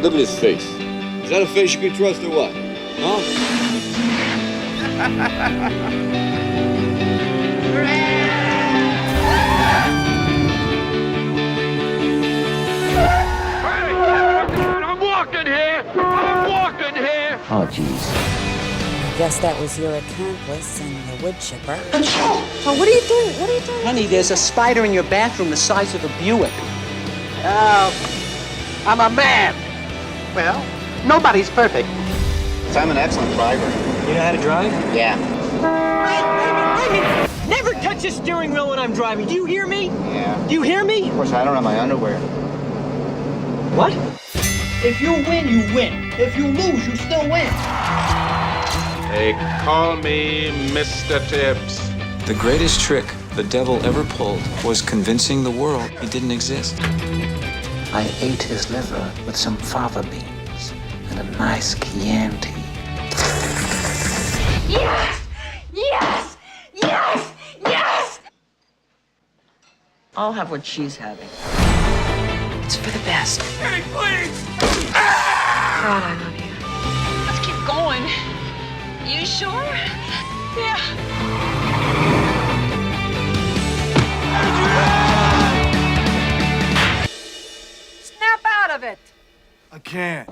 Look at his face. Is that a face you can trust or what? Huh? I'm walking here! I'm walking here! Oh, jeez. Guess that was your accomplice and the wood chipper. Oh, what are you doing? What are you doing? Honey, there's a spider in your bathroom the size of a Buick. I'm a man. Well, nobody's perfect. So I'm an excellent driver. You know how to drive? Yeah. Never touch the steering wheel when I'm driving. Do you hear me? Yeah. Do you hear me? Of course, I don't have my underwear. What? If you win, you win. If you lose, you still win. They call me Mr. Tibbs. The greatest trick the devil ever pulled was convincing the world he didn't exist. I ate his liver with some fava beans and a nice Chianti. Yes! Yes! Yes! Yes! I'll have what she's having. It's for the best. Hey, please! God, I love you. Let's keep going. You sure? Yeah. Snap out of it! I can't.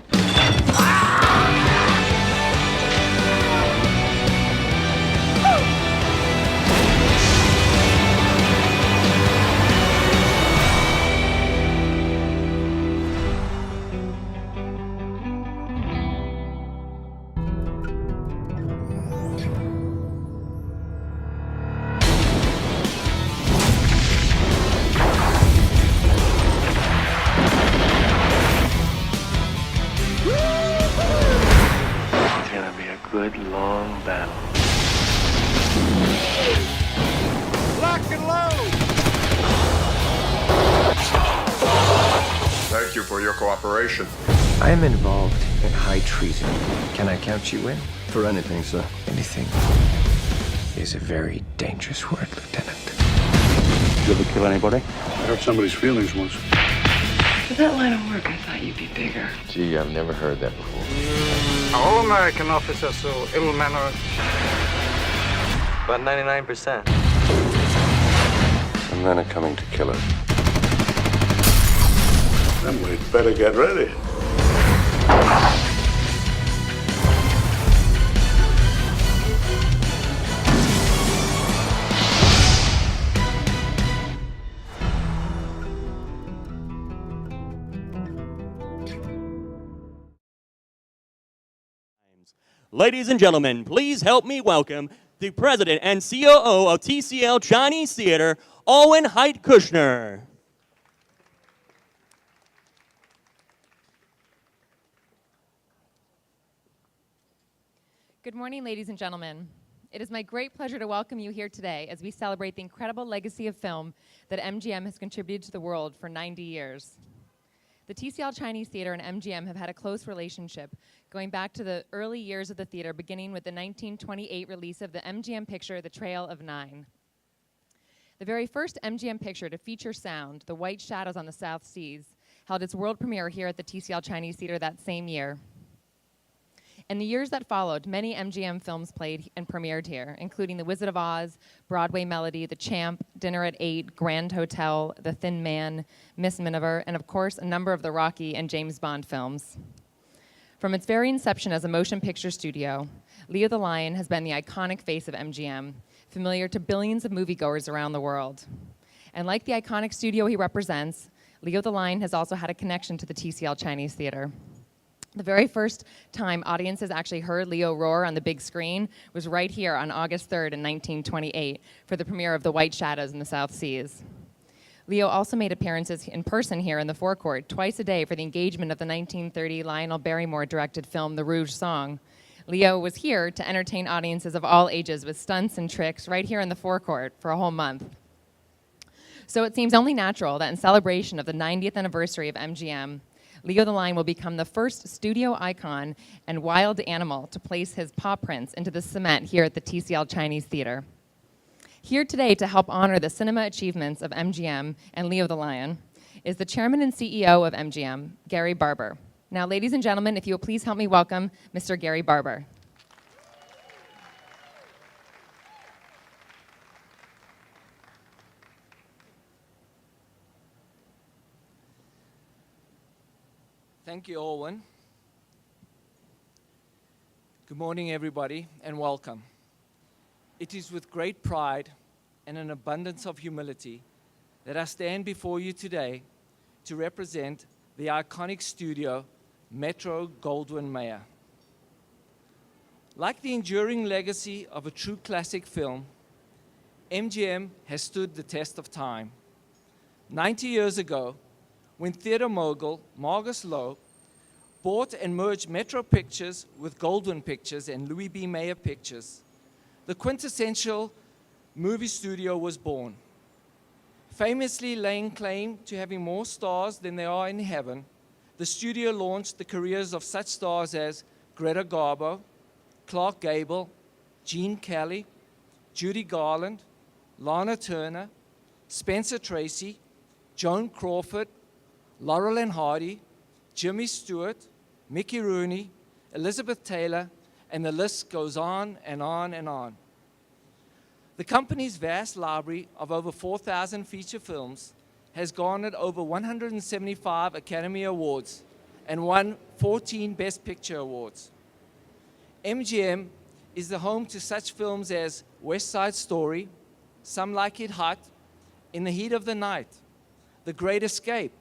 Good long battle. Lock and load! Thank you for your cooperation. I am involved in high treason. Can I count you in? For anything, sir. Anything is a very dangerous word, Lieutenant. You ever kill anybody? I hurt somebody's feelings once. For that line of work, I thought you'd be bigger. Gee, I've never heard that before. All American officers so ill-mannered. About 99%. Some men are coming to kill us. Then we'd better get ready. Ladies and gentlemen, please help me welcome the president and COO of TCL Chinese Theater, Owen Haidt Kushner. Good morning, ladies and gentlemen. It is my great pleasure to welcome you here today as we celebrate the incredible legacy of film that MGM has contributed to the world for 90 years. The TCL Chinese Theater and MGM have had a close relationship going back to the early years of the theater, beginning with the 1928 release of the MGM picture, The Trail of Nine. The very first MGM picture to feature sound, The White Shadows on the South Seas, held its world premiere here at the TCL Chinese Theater that same year. In the years that followed, many MGM films played and premiered here, including The Wizard of Oz, Broadway Melody, The Champ, Dinner at 8, Grand Hotel, The Thin Man, Miss Miniver, and of course, a number of the Rocky and James Bond films. From its very inception as a motion picture studio, Leo the Lion has been the iconic face of MGM, familiar to billions of moviegoers around the world. And like the iconic studio he represents, Leo the Lion has also had a connection to the TCL Chinese Theater. The very first time audiences actually heard Leo roar on the big screen was right here on August 3rd in 1928 for the premiere of The White Shadows in the South Seas. Leo also made appearances in person here in the forecourt twice a day for the engagement of the 1930 Lionel Barrymore-directed film The Rouge Song. Leo was here to entertain audiences of all ages with stunts and tricks right here in the forecourt for a whole month. So it seems only natural that in celebration of the 90th anniversary of MGM, Leo the Lion will become the first studio icon and wild animal to place his paw prints into the cement here at the TCL Chinese Theater. Here today to help honor the cinema achievements of MGM and Leo the Lion is the chairman and CEO of MGM, Gary Barber. Now, ladies and gentlemen, if you will please help me welcome Mr. Gary Barber. Thank you, Owen. Good morning, everybody, and welcome. It is with great pride and an abundance of humility that I stand before you today to represent the iconic studio, METRO-GOLDWYN-MAYER. Like the enduring legacy of a true classic film, MGM has stood the test of time. 90 years ago, when theater mogul Margus Lowe bought and merged Metro Pictures with Goldwyn Pictures and Louis B. Mayer Pictures, the quintessential movie studio was born. Famously laying claim to having more stars than there are in heaven, the studio launched the careers of such stars as Greta Garbo, Clark Gable, Gene Kelly, Judy Garland, Lana Turner, Spencer Tracy, Joan Crawford, Laurel and Hardy, Jimmy Stewart, Mickey Rooney, Elizabeth Taylor, and the list goes on and on and on. The company's vast library of over 4,000 feature films has garnered over 175 Academy Awards and won 14 Best Picture Awards. MGM is the home to such films as West Side Story, Some Like It Hot, In the Heat of the Night, The Great Escape,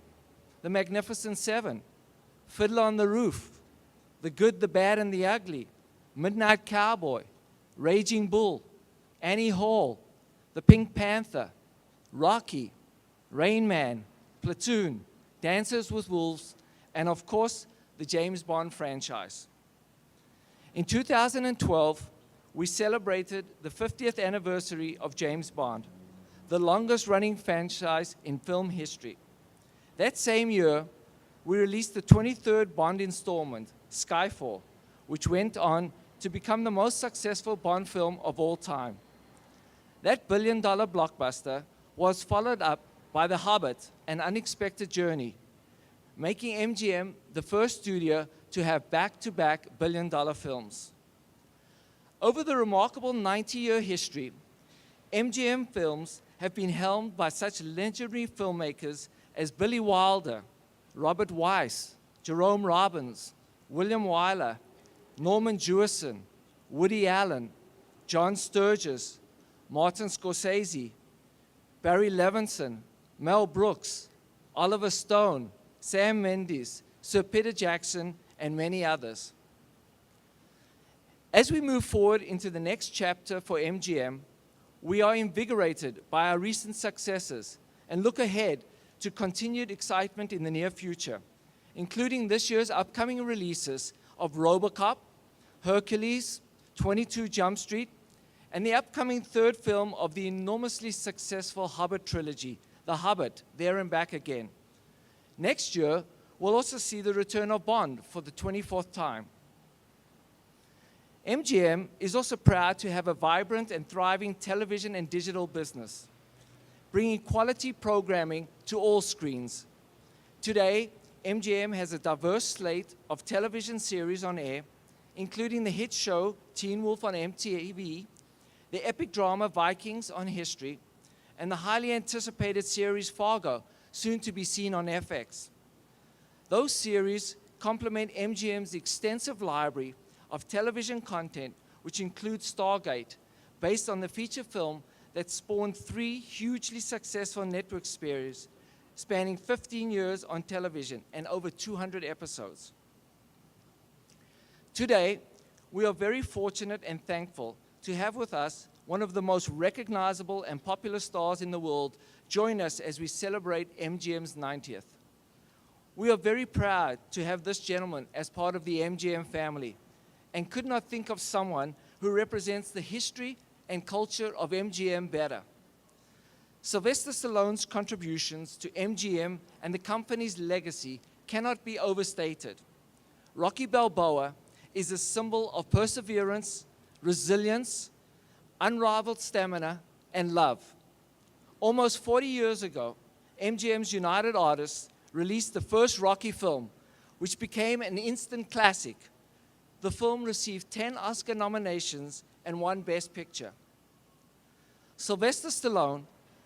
The Magnificent Seven, Fiddler on the Roof, The Good, the Bad, and the Ugly, Midnight Cowboy, Raging Bull, Annie Hall, The Pink Panther, Rocky, Rain Man, Platoon, Dances with Wolves, and of course, the James Bond franchise. In 2012, we celebrated the 50th anniversary of James Bond, the longest running franchise in film history. That same year, we released the 23rd Bond installment, Skyfall, which went on to become the most successful Bond film of all time. That billion-dollar blockbuster was followed up by The Hobbit, An Unexpected Journey, making MGM the first studio to have back-to-back billion-dollar films. Over the remarkable 90-year history, MGM films have been helmed by such legendary filmmakers as Billy Wilder, Robert Weiss, Jerome Robbins, William Wyler, Norman Jewison, Woody Allen, John Sturges, Martin Scorsese, Barry Levinson, Mel Brooks, Oliver Stone, Sam Mendes, Sir Peter Jackson, and many others. As we move forward into the next chapter for MGM, we are invigorated by our recent successes and look ahead to continued excitement in the near future, including this year's upcoming releases of RoboCop, Hercules, 22 Jump Street, and the upcoming third film of the enormously successful Hobbit trilogy, The Hobbit, There and Back Again. Next year, we'll also see the return of Bond for the 24th time. MGM is also proud to have a vibrant and thriving television and digital business, bringing quality programming to all screens. Today, MGM has a diverse slate of television series on air, including the hit show Teen Wolf on MTV, the epic drama Vikings on History, and the highly anticipated series Fargo, soon to be seen on FX. Those series complement MGM's extensive library of television content, which includes Stargate, based on the feature film that spawned 3 hugely successful network series spanning 15 years on television and over 200 episodes. Today, we are very fortunate and thankful to have with us one of the most recognizable and popular stars in the world join us as we celebrate MGM's 90th. We are very proud to have this gentleman as part of the MGM family and could not think of someone who represents the history and culture of MGM better. Sylvester Stallone's contributions to MGM and the company's legacy cannot be overstated. Rocky Balboa is a symbol of perseverance, resilience, unrivaled stamina, and love. Almost 40 years ago, MGM's United Artists released the first Rocky film, which became an instant classic. The film received 10 Oscar nominations and won Best Picture. Sylvester Stallone,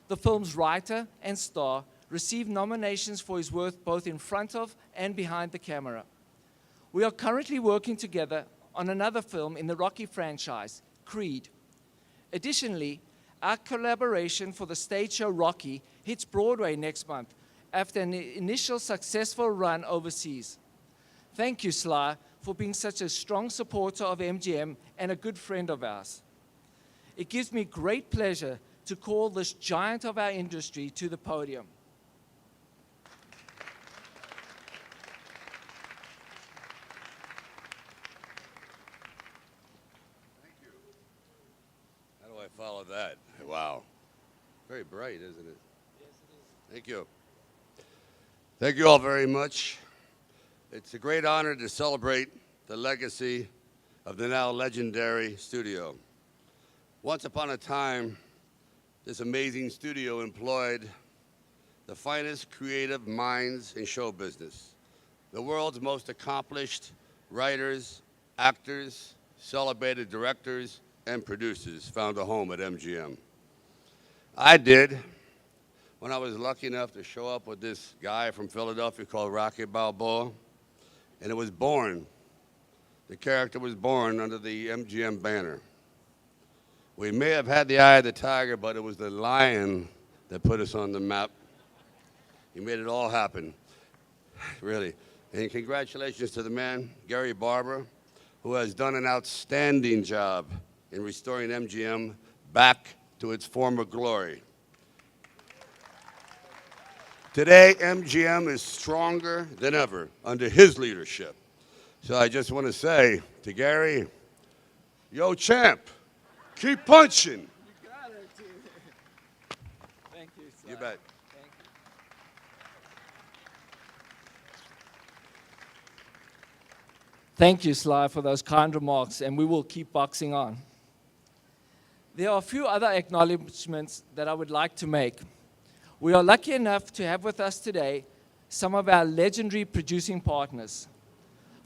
the film's writer and star, received nominations for his work both in front of and behind the camera. We are currently working together on another film in the Rocky franchise, Creed. Additionally, our collaboration for the stage show Rocky hits Broadway next month after an initial successful run overseas. Thank you, Sly, for being such a strong supporter of MGM and a good friend of ours. It gives me great pleasure to call this giant of our industry to the podium. How do I follow that? Wow. Very bright, isn't it? Yes, it is. Thank you. Thank you all very much. It's a great honor to celebrate the legacy of the now legendary studio. Once upon a time, this amazing studio employed the finest creative minds in show business. The world's most accomplished writers, actors, celebrated directors, and producers found a home at MGM. I did when I was lucky enough to show up with this guy from Philadelphia called Rocky Balboa, and it was born. The character was born under the MGM banner. We may have had the eye of the tiger, but it was the lion that put us on the map. He made it all happen, really. And congratulations to the man, Gary Barber, who has done an outstanding job in restoring MGM back to its former glory. Today, MGM is stronger than ever under his leadership. So I just want to say to Gary, yo, champ, keep punching. You got it. Thank you, sir. You bet. Thank you. Thank you, Sly, for those kind remarks, and we will keep boxing on. There are a few other acknowledgements that I would like to make. We are lucky enough to have with us today some of our legendary producing partners.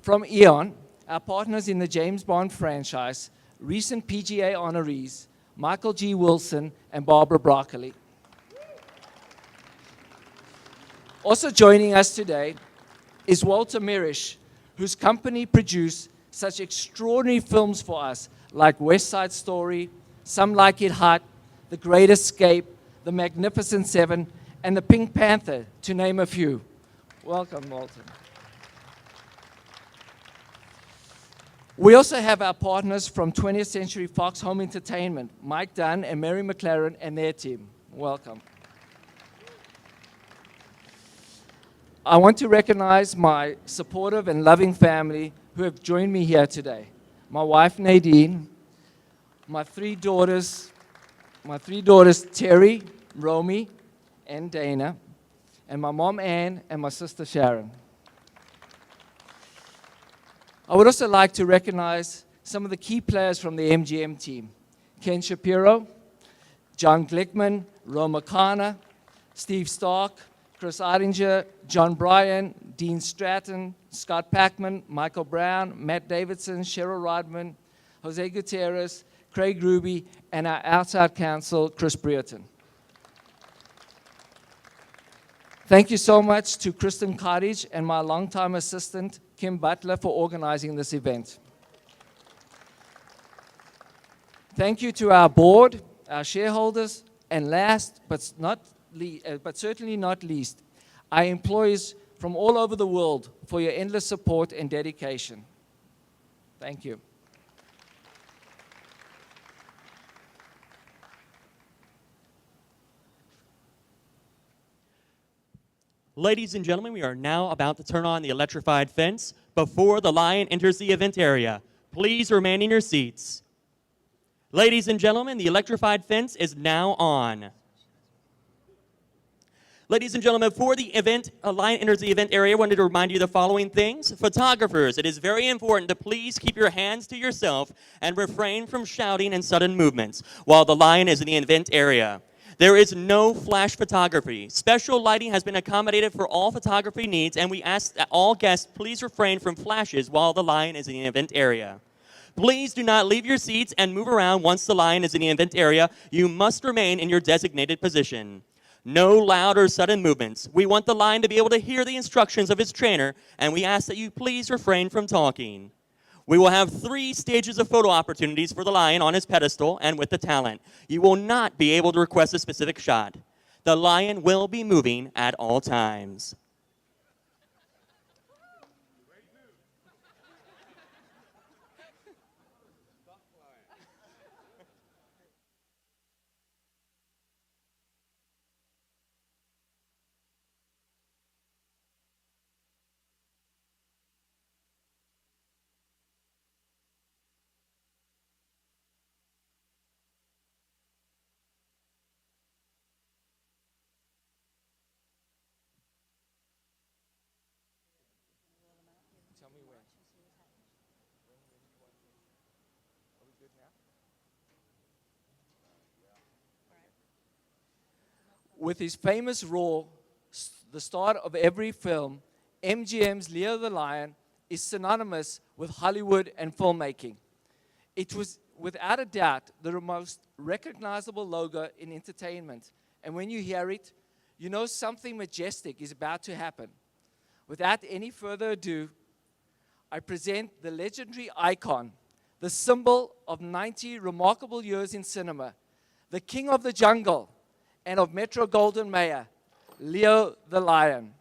From Eon, our partners in the James Bond franchise, recent PGA honorees, Michael G. Wilson and Barbara Broccoli. Also joining us today is Walter Mirisch, whose company produced such extraordinary films for us like West Side Story, Some Like It Hot, The Great Escape, The Magnificent Seven, and The Pink Panther, to name a few. Welcome, Walter. We also have our partners from 20th Century Fox Home Entertainment, Mike Dunn and Mary McLaren and their team. Welcome. I want to recognize my supportive and loving family who have joined me here today. My wife, Nadine, my three daughters, Terry, Romy, and Dana, and my mom, Ann, and my sister, Sharon. I would also like to recognize some of the key players from the MGM team. Ken Shapiro, John Glickman, Roma Kana, Steve Stark, Chris Eidinger, John Bryan, Dean Stratton, Scott Packman, Michael Brown, Matt Davidson, Cheryl Rodman, Jose Gutierrez, Craig Ruby, and our outside counsel, Chris Brereton. Thank you so much to Kristen Cottage and my longtime assistant, Kim Butler, for organizing this event. Thank you to our board, our shareholders, and last but certainly not least, our employees from all over the world for your endless support and dedication. Thank you. Ladies and gentlemen, we are now about to turn on the electrified fence before the lion enters the event area. Please remain in your seats. Ladies and gentlemen, the electrified fence is now on. Ladies and gentlemen, before the lion enters the event area, I wanted to remind you the following things. Photographers, it is very important to please keep your hands to yourself and refrain from shouting and sudden movements while the lion is in the event area. There is no flash photography. Special lighting has been accommodated for all photography needs, and we ask that all guests please refrain from flashes while the lion is in the event area. Please do not leave your seats and move around once the lion is in the event area. You must remain in your designated position. No loud or sudden movements. We want the lion to be able to hear the instructions of his trainer, and we ask that you please refrain from talking. We will have 3 stages of photo opportunities for the lion on his pedestal and with the talent. You will not be able to request a specific shot. The lion will be moving at all times. With his famous roar, the start of every film, MGM's Leo the Lion is synonymous with Hollywood and filmmaking. It was, without a doubt, the most recognizable logo in entertainment. And when you hear it, you know something majestic is about to happen. Without any further ado, I present the legendary icon, the symbol of 90 remarkable years in cinema, the king of the jungle, and of Metro-GOLDWYN-MAYER, Leo the Lion.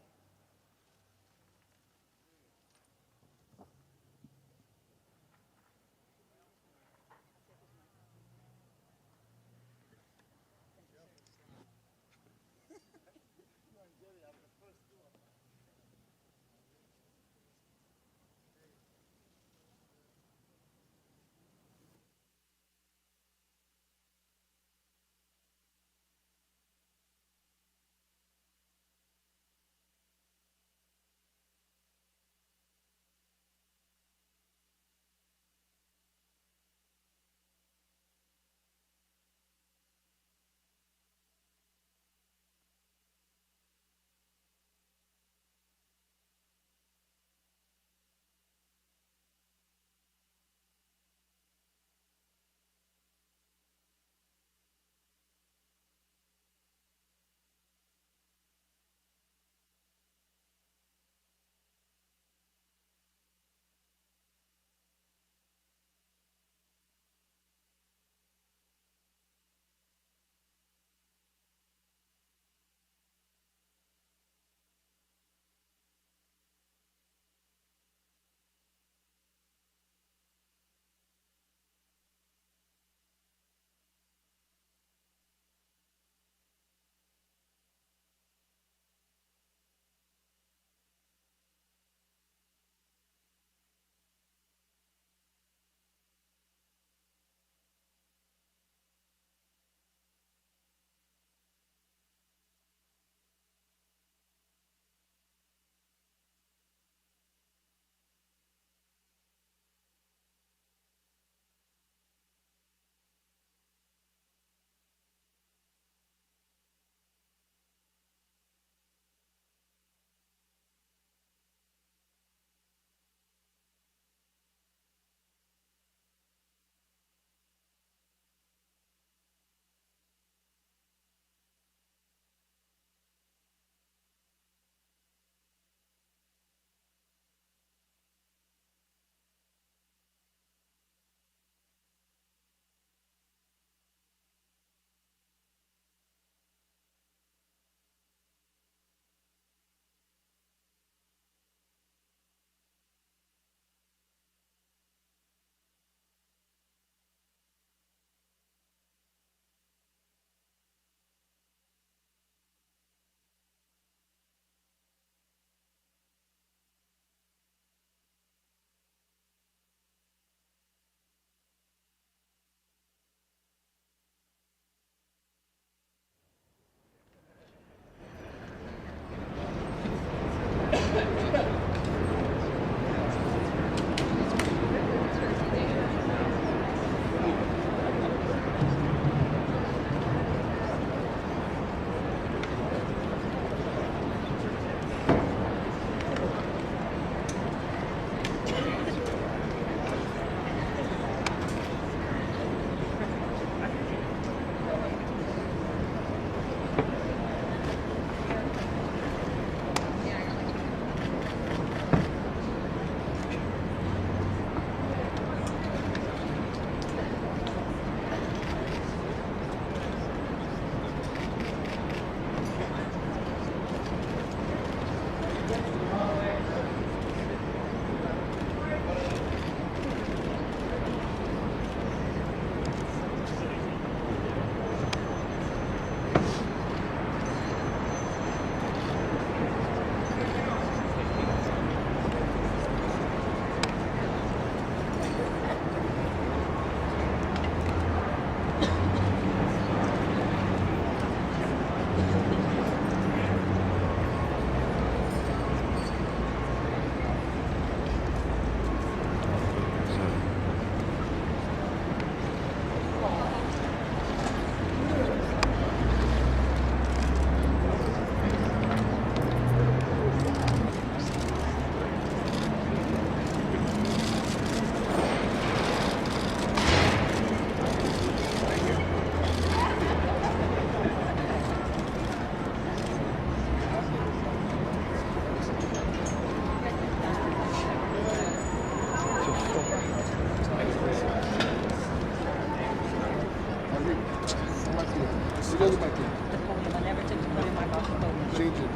The podium. I never took the podium. I brought the podium. Change it.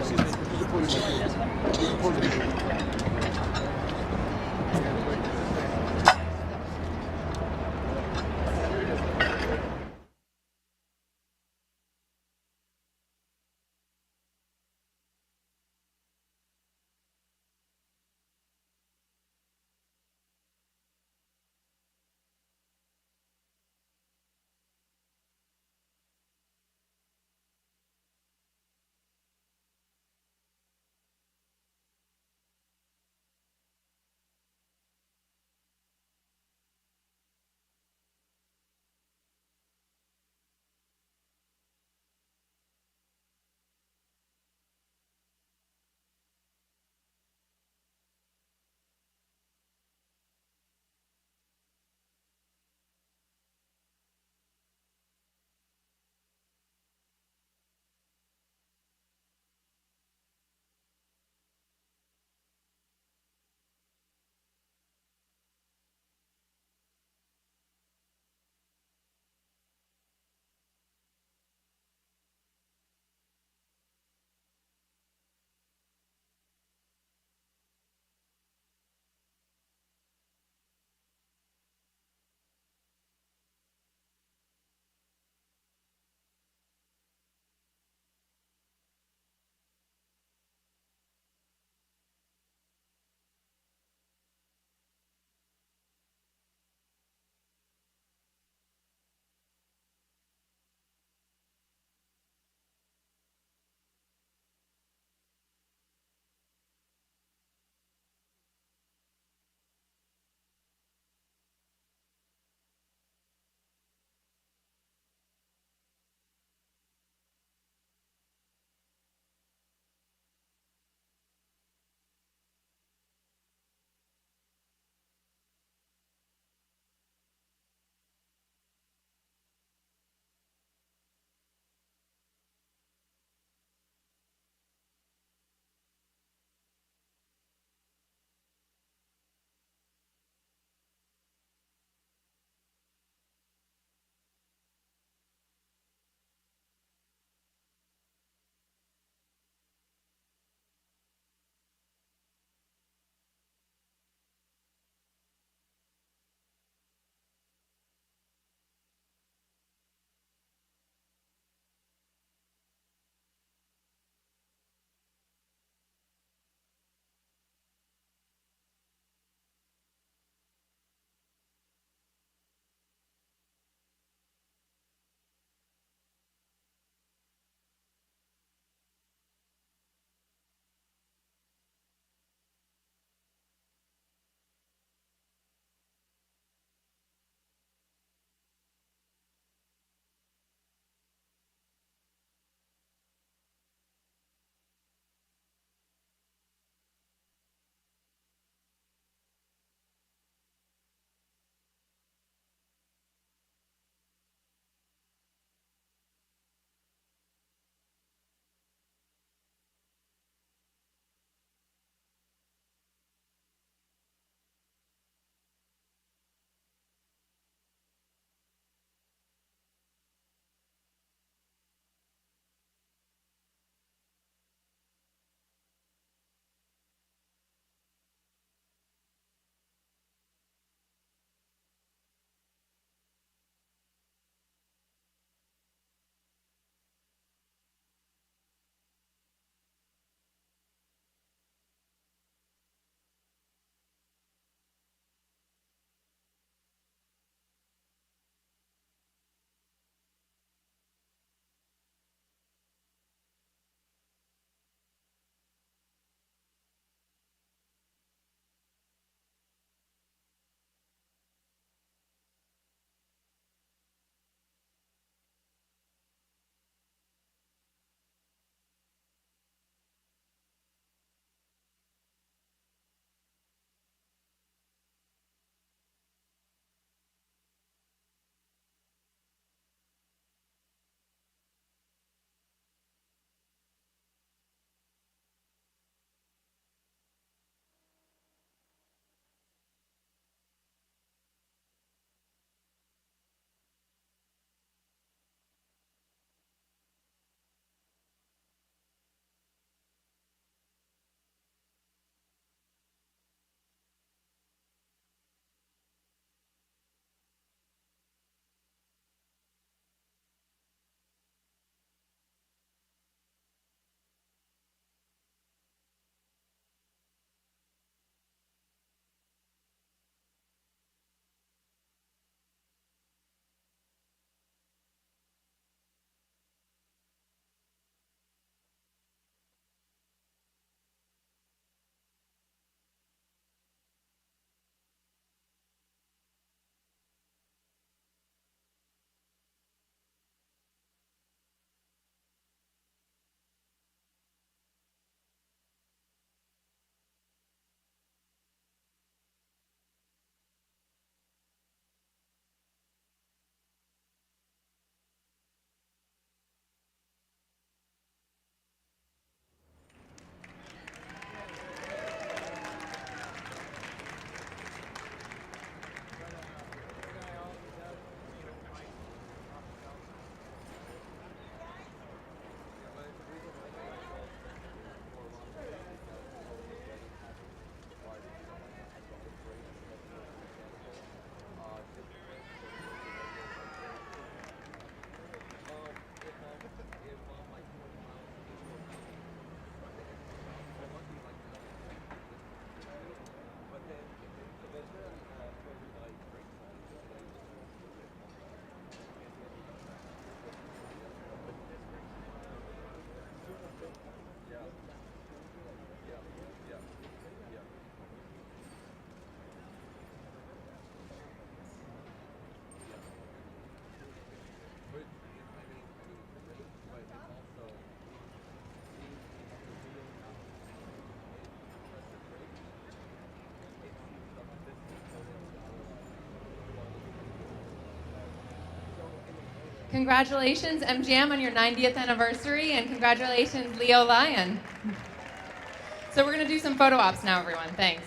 The podium. This one? The podium. Congratulations, MGM, on your 90th anniversary, and congratulations, Leo Lion. So we're going to do some photo ops now, everyone. Thanks.